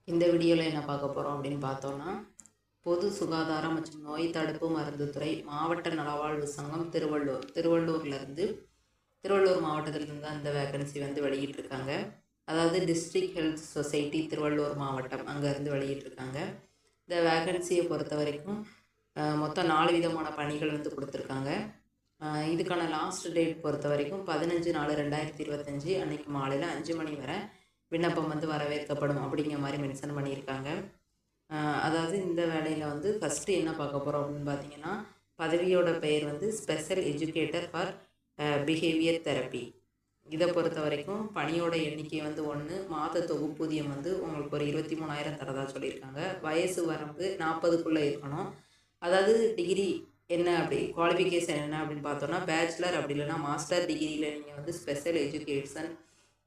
இந்த வீடியோவில் என்ன பார்க்க போகிறோம் அப்படின்னு பார்த்தோன்னா, பொது சுகாதாரம் மற்றும் நோய் தடுப்பு மருந்து துறை மாவட்ட நலவாழ்வு சங்கம் திருவள்ளூர்லேருந்து திருவள்ளூர் மாவட்டத்திலிருந்து தான் இந்த வேக்கன்சி வந்து வெளியிட்டிருக்காங்க. அதாவது டிஸ்ட்ரிக்ட் ஹெல்த் சொசைட்டி திருவள்ளூர் மாவட்டம் அங்கேருந்து வெளியிட்டிருக்காங்க. இந்த வேக்கன்சியை பொறுத்த வரைக்கும் மொத்தம் 4 விதமான பணிகள் வந்து கொடுத்துருக்காங்க. இதுக்கான லாஸ்ட் டேட் பொறுத்த வரைக்கும் 15/4/2025 அன்றைக்கி மாலையில் 5 மணி வரை விண்ணப்பம் வந்து வரவேற்கப்படும் அப்படிங்கிற மாதிரி மென்ஷன் பண்ணியிருக்காங்க. அதாவது இந்த வேலையில் வந்து ஃபஸ்ட்டு என்ன பார்க்க போகிறோம் அப்படின்னு பார்த்தீங்கன்னா, பதவியோட பெயர் வந்து special educator for behaviour therapy. இதை பொறுத்த வரைக்கும் பணியோட எண்ணிக்கை வந்து 1, மாத தொகுப்பூதியம் வந்து உங்களுக்கு ஒரு 23,000 தரதா சொல்லியிருக்காங்க. வயசு வரம்பு 40க்குள்ளே இருக்கணும். அதாவது டிகிரி என்ன அப்படி குவாலிஃபிகேஷன் என்ன அப்படின்னு பார்த்தோன்னா, பேச்சுலர் அப்படி இல்லைன்னா மாஸ்டர் டிகிரியில் நீங்கள் வந்து ஸ்பெஷல் எஜுகேஷன்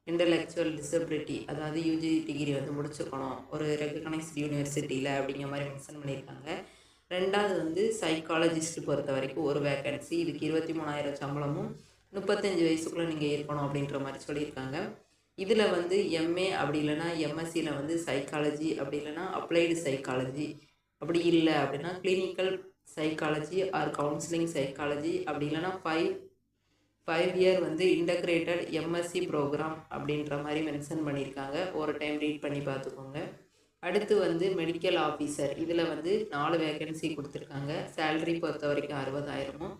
இன்டலெக்சுவல் டிசபிலிட்டி அதாவது யூஜி டிகிரி வந்து முடிச்சிருக்கணும் ஒரு ரெகக்னைஸ்ட் யூனிவர்சிட்டியில் அப்படிங்கிற மாதிரி மென்ஷன் பண்ணியிருக்காங்க. 2வது வந்து சைக்காலஜிஸ்ட் பொறுத்த வரைக்கும் ஒரு வேக்கன்சி, இதுக்கு 23,000 சம்பளமும் 35 வயசுக்குள்ளே நீங்கள் இருக்கணும் அப்படின்ற மாதிரி சொல்லியிருக்காங்க. இதில் வந்து எம்ஏ அப்படி இல்லைன்னா எம்எஸ்சியில் வந்து சைக்காலஜி அப்படி இல்லைன்னா அப்ளைடு சைக்காலஜி அப்படி இல்லை அப்படின்னா clinical psychology R counselling psychology அப்படி இல்லைன்னா 5 இயர் வந்து இன்டகிரேட்டட் எம்எஸ்சி ப்ரோக்ராம் அப்படின்ற மாதிரி மென்ஷன் பண்ணியிருக்காங்க. ஒரு டைம் ரீட் பண்ணி பார்த்துக்கோங்க. அடுத்து வந்து மெடிக்கல் ஆஃபீஸர், இதில் வந்து 4 வேக்கன்சி கொடுத்துருக்காங்க. சேலரி பொறுத்த வரைக்கும் 60,000.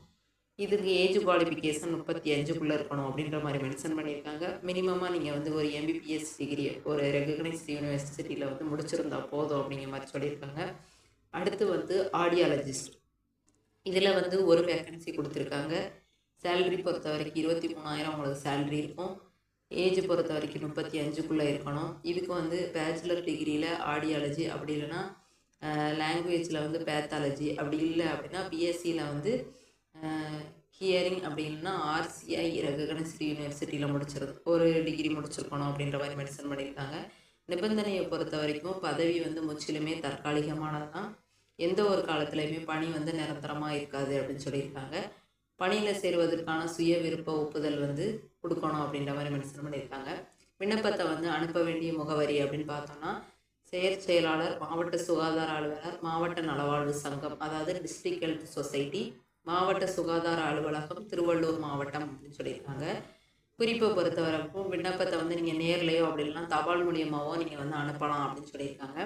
இதுக்கு ஏஜ் குவாலிஃபிகேஷன் 35க்குள்ளே இருக்கணும் அப்படின்ற மாதிரி மென்ஷன் பண்ணியிருக்காங்க. மினிமமாக நீங்கள் வந்து ஒரு எம்பிபிஎஸ் டிகிரி ஒரு ரெகக்னைஸ்ட் யூனிவர்சிட்டியில் வந்து முடிச்சிருந்தா போதும் அப்படிங்கிற மாதிரி சொல்லியிருக்காங்க. அடுத்து வந்து ஆடியாலஜிஸ்ட், இதில் வந்து ஒரு வேக்கன்சி கொடுத்துருக்காங்க. சேலரி பொறுத்த வரைக்கும் 23,000 உங்களுக்கு சேலரி இருக்கும். ஏஜ் பொறுத்த வரைக்கும் 35க்குள்ளே இருக்கணும். இதுக்கு வந்து பேச்சுலர் டிகிரியில் ஆடியாலஜி அப்படி இல்லைன்னா லாங்குவேஜில் வந்து பேத்தாலஜி அப்படி இல்லை அப்படின்னா பிஎஸ்சியில் வந்து ஹியரிங் அப்படி இல்லைன்னா ஆர்சிஐ ரெகக்னைஸ்டு யூனிவர்சிட்டியில் ஒரு டிகிரி முடிச்சிருக்கணும் அப்படின்ற மாதிரி மென்ஷன் பண்ணியிருக்காங்க. நிபந்தனையை பொறுத்த வரைக்கும் பதவி வந்து முற்றிலுமே தற்காலிகமானது தான். எந்த ஒரு காலத்துலையுமே பணி வந்து நிரந்தரமாக இருக்காது அப்படின்னு சொல்லியிருக்காங்க. பணியில் சேருவதற்கான சுய விருப்ப ஒப்புதல் வந்து கொடுக்கணும் அப்படின்ற மாதிரி மென்ஷன் பண்ணியிருக்காங்க. விண்ணப்பத்தை வந்து அனுப்ப வேண்டிய முகவரி அப்படின்னு பார்த்தோம்னா, செயலாளர், மாவட்ட சுகாதார அலுவலர், மாவட்ட நலவாழ்வு சங்கம் அதாவது டிஸ்ட்ரிக்ட் ஹெல்த் சொசைட்டி, மாவட்ட சுகாதார அலுவலகம், திருவள்ளூர் மாவட்டம் அப்படின்னு சொல்லியிருக்காங்க. குறிப்பை பொறுத்த வரைக்கும் விண்ணப்பத்தை வந்து நீங்கள் நேர்லையோ அப்படி இல்லைன்னா தபால் மூலியமாகவோ நீங்கள் வந்து அனுப்பலாம் அப்படின்னு சொல்லியிருக்காங்க.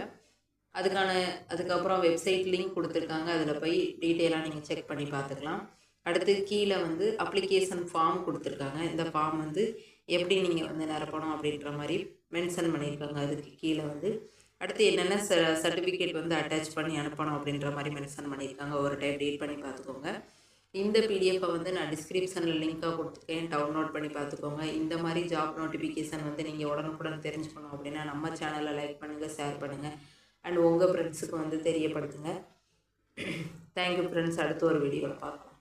அதுக்கப்புறம் வெப்சைட் லிங்க் கொடுத்துருக்காங்க. அதில் போய் டீட்டெயிலாக நீங்கள் செக் பண்ணி பார்த்துக்கலாம். அடுத்து கீழே வந்து அப்ளிகேஷன் ஃபார்ம் கொடுத்துருக்காங்க. இந்த ஃபார்ம் வந்து எப்படி நீங்கள் வந்து நிரப்பணும் அப்படின்ற மாதிரி மென்ஷன் பண்ணியிருக்காங்க. அதுக்கு கீழே வந்து அடுத்து என்னென்ன சர்டிஃபிகேட் வந்து அட்டாச் பண்ணி அனுப்பணும் அப்படின்ற மாதிரி மென்ஷன் பண்ணியிருக்காங்க. ஒரு டைம் ரீட் பண்ணி பார்த்துக்கோங்க. இந்த பிடிஎஃப்பை வந்து நான் டிஸ்கிரிப்ஷனில் லிங்காக கொடுத்துருக்கேன், டவுன்லோட் பண்ணி பார்த்துக்கோங்க. இந்த மாதிரி ஜாப் நோட்டிஃபிகேஷன் வந்து நீங்கள் உடனுக்குடன் தெரிஞ்சுக்கணும் அப்படின்னா நம்ம சேனலை லைக் பண்ணுங்கள், ஷேர் பண்ணுங்கள் அண்ட் உங்கள் ஃப்ரெண்ட்ஸுக்கு வந்து தெரியப்படுத்துங்க. Thank you friends. அடுத்த ஒரு வீடியோவில் பார்க்கலாம்.